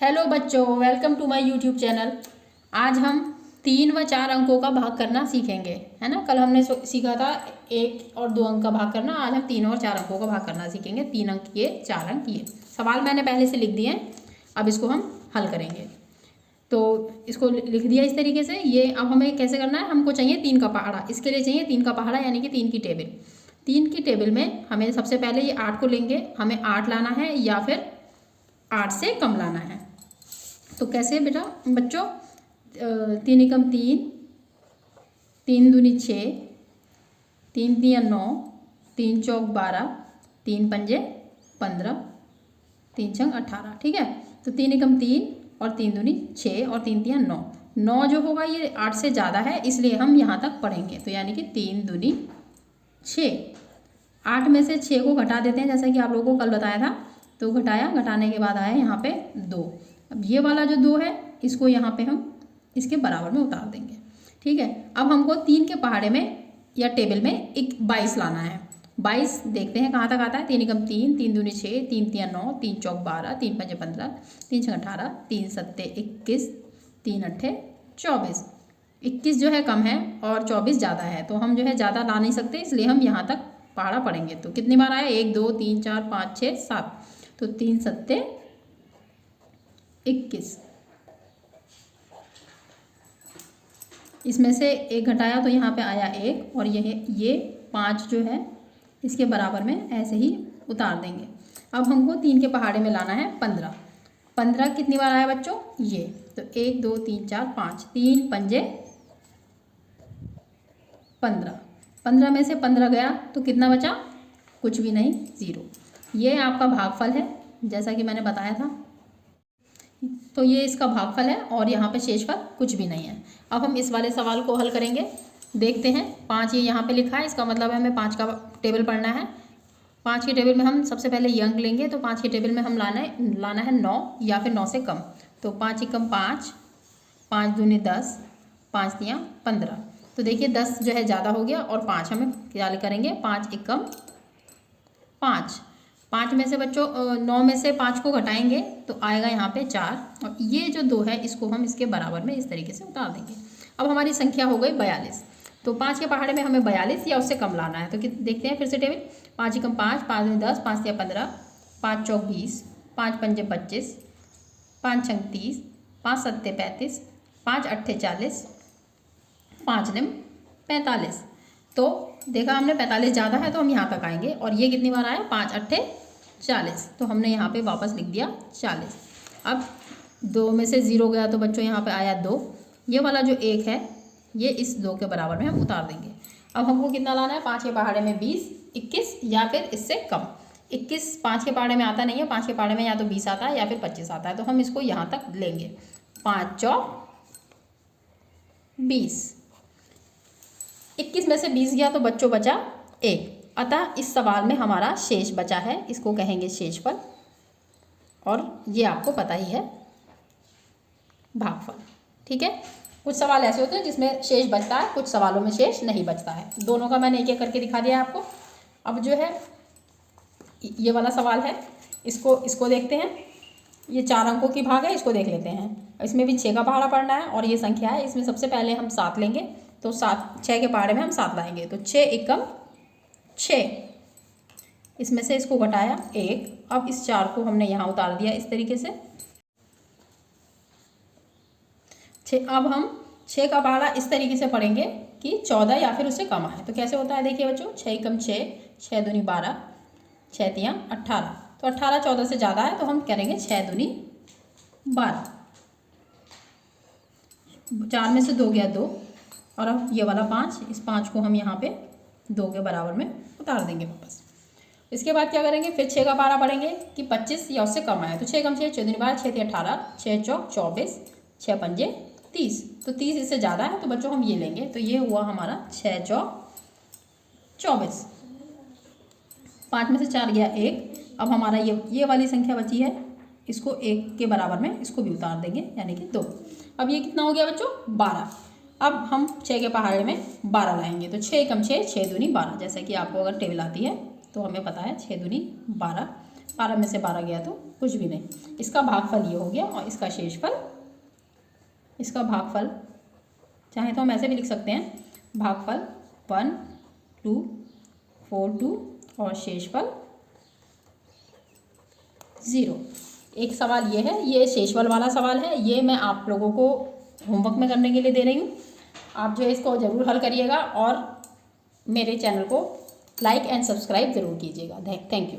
Hello बच्चों, welcome to my YouTube channel. आज हम 3 व 4 अंकों का भाग करना सीखेंगे, है ना। कल हमने सीखा था 1 और 2 अंक का भाग करना। आज हम 3 और 4 अंकों का भाग करना सीखेंगे। 3 अंक ये, 4 अंक ये। सवाल मैंने पहले से लिख दिए हैं, अब इसको हम हल करेंगे। तो इसको लिख दिया इस तरीके से। ये अब हमें कैसे करना है, हमको चाहिए 3 का पहाड़ा। इसके लिए चाहिए 3 का पहाड़ा, यानी कि 3 की टेबल। 3 की टेबल में हमें सबसे पहले ये 8 को लेंगे। हमें 8 लाना है या फिर 8 से कम लाना है। तो कैसे बेटा बच्चों, 3 एकम 3, 3 दूनी 6, 3 तिया 9, 3 चौक 12, 3 पंजे 15, 3 छंग 18। ठीक है। तो 3 एकम 3 और 3 दूनी 6 और 3 तिया 9। 9 जो होगा ये 8 से ज़्यादा है, इसलिए हम यहाँ तक पढ़ेंगे। तो यानी कि 3 दूनी 6। 8 में से 6 को घटा देते हैं, जैसा कि आप लोगों को कल बताया था। तो घटाया, घटाने के बाद आया यहाँ पे 2। अब ये वाला जो 2 है, इसको यहाँ पे हम इसके बराबर में उतार देंगे। ठीक है। अब हमको 3 के पहाड़े में या टेबल में एक 22 लाना है। 22 देखते हैं कहाँ तक आता है। 3 एकम 3, 3 दूनी 6, 3 तिया 9, 3 चौक 12, 3 पंजे 15, 3 छः 18, 3 सत्ते 21, 3 अट्ठे 24। 21 जो है कम है और 24 ज़्यादा है, तो हम जो है ज़्यादा ला नहीं सकते, इसलिए हम यहाँ तक पहाड़ा पढ़ेंगे। तो कितनी बार आया, 1 2 3 4 5 6 7। तो 3 सत्ते 21। इसमें से 1 घटाया तो यहाँ पे आया 1, और ये 5 जो है इसके बराबर में ऐसे ही उतार देंगे। अब हमको 3 के पहाड़े में लाना है 15। 15 कितनी बार आया बच्चों, ये। तो 1 2 3 4 5, 3 पंजे 15। 15 में से 15 गया तो कितना बचा, कुछ भी नहीं, 0। ये आपका भागफल है, जैसा कि मैंने बताया था। तो ये इसका भागफल है और यहाँ पे शेषफल कुछ भी नहीं है। अब हम इस वाले सवाल को हल करेंगे। देखते हैं, 5 ये यहाँ पे लिखा है, इसका मतलब है हमें 5 का टेबल पढ़ना है। 5 की टेबल में हम सबसे पहले ये अंक लेंगे। तो 5 की टेबल में हम लाना है 9 या फिर 9 से कम। तो 5 एकम 5, 5 दूनी 10, 5 तिया 15। तो देखिए 10 जो है ज़्यादा हो गया और 5 हमें क्या करेंगे, 5 एकम 5। 5 में से बच्चों 9 में से 5 को घटाएंगे तो आएगा यहाँ पे 4, और ये जो 2 है इसको हम इसके बराबर में इस तरीके से उतार देंगे। अब हमारी संख्या हो गई 42। तो 5 के पहाड़े में हमें 42 या उससे कम लाना है। तो देखते हैं फिर से टेबल। 5 एकम 5, 5 दूनी 10, 5 तिया 15, 5 चौक 20, 5 पंजे 25, 5 छंग 30, 5 सत्ते 35, 5 अट्ठे 40, 5 निम 45। तो देखा हमने 45 ज़्यादा है तो हम यहाँ तक आएंगे। और ये कितनी बार आया, 5 अट्ठे 40। तो हमने यहाँ पे वापस लिख दिया 40। अब 2 में से 0 गया तो बच्चों यहाँ पे आया 2। ये वाला जो 1 है ये इस 2 के बराबर में हम उतार देंगे। अब हमको कितना लाना है, 5 के पहाड़े में 20, 21 या फिर इससे कम। 21 5 के पहाड़े में आता नहीं है। 5 के पहाड़े में या तो 20 आता है या फिर 25 आता है। तो हम इसको यहाँ तक लेंगे। 5 चौक 20। 21 में से 20 गया तो बच्चों बचा 1। अतः इस सवाल में हमारा शेष बचा है, इसको कहेंगे शेषफल। और ये आपको पता ही है, भागफल। ठीक है। कुछ सवाल ऐसे होते हैं जिसमें शेष बचता है, कुछ सवालों में शेष नहीं बचता है। दोनों का मैंने एक एक करके दिखा दिया है आपको। अब जो है ये वाला सवाल है, इसको देखते हैं। ये 4 अंकों की भाग है, इसको देख लेते हैं। इसमें भी 6 का पहाड़ा पढ़ना है और ये संख्या है। इसमें सबसे पहले हम 7 लेंगे। तो 6 के पहाड़े में हम 7 लाएंगे। तो 6 एकम 6। इसमें से इसको घटाया 1। अब इस 4 को हमने यहाँ उतार दिया इस तरीके से। अब हम 6 का पहाड़ा इस तरीके से पढ़ेंगे कि 14 या फिर उससे कम आए। तो कैसे होता है, देखिए बच्चों। 6 एकम 6, 6 दूनी 12, 6 तिया 18। तो 18 14 से ज़्यादा है तो हम करेंगे 6 दूनी 12। 4 में से 2 गया 2, और अब ये वाला 5, इस 5 को हम यहाँ पे 2 के बराबर में उतार देंगे वापस। इसके बाद क्या करेंगे, फिर 6 का पहाड़ा पढ़ेंगे कि 25 या उससे कम आए। तो 6 कम 6, 6 दूनी 12, 6 तिया 18, 6 चौक 24, 6 पंजे 30। तो 30 इससे ज़्यादा है तो बच्चों हम ये लेंगे। तो ये हुआ हमारा 6 चौक 24। 5 में से 4 गया 1। अब हमारा ये वाली संख्या बची है, इसको 1 के बराबर में इसको भी उतार देंगे, यानी कि 2। अब ये कितना हो गया बच्चों, 12। अब हम 6 के पहाड़े में 12 लाएंगे। तो 6 एकम 6, 6 दूनी 12। जैसे कि आपको अगर टेबल आती है तो हमें पता है 6 दूनी 12। 12 में से 12 गया तो कुछ भी नहीं। इसका भागफल ये हो गया और इसका शेषफल, इसका भागफल चाहे तो हम ऐसे भी लिख सकते हैं, भागफल 1 2 4 2 और शेषफल 0। एक सवाल ये है, ये शेषफल वाला सवाल है, ये मैं आप लोगों को होमवर्क में करने के लिए दे रही हूँ। आप जो है इसको ज़रूर हल करिएगा और मेरे चैनल को लाइक एंड सब्सक्राइब ज़रूर कीजिएगा। Thank you.